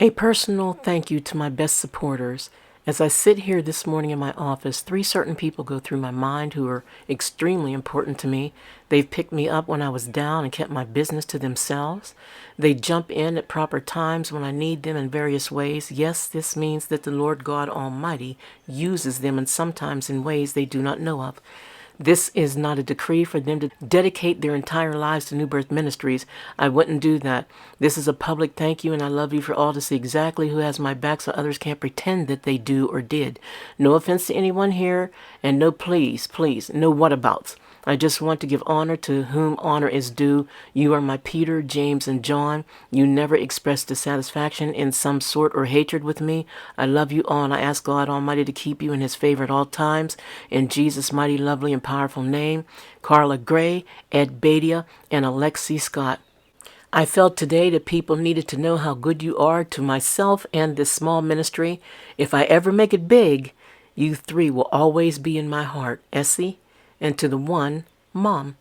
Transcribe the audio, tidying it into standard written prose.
A personal thank you to my best supporters. As I sit here this morning in my office, three certain people go through my mind who are extremely important to me. They've picked me up when I was down and kept my business to themselves. They jump in at proper times when I need them in various ways. Yes, this means that the Lord God Almighty uses them and sometimes in ways they do not know of. This is not a decree for them to dedicate their entire lives to New Birth Ministries. I wouldn't do that. This is a public thank you, and I love you for all to see exactly who has my back so others can't pretend that they do or did. No offense to anyone here, and no please, no whatabouts. I just want to give honor to whom honor is due. You are my Peter, James, and John. You never expressed dissatisfaction in some sort or hatred with me. I love you all, and I ask God Almighty to keep you in his favor at all times. In Jesus' mighty, lovely, and powerful name, Carla Gray, Ed Badia, and Alexi Scott. I felt today that people needed to know how good you are to myself and this small ministry. If I ever make it big, you three will always be in my heart, Essie, and to the one, Mom.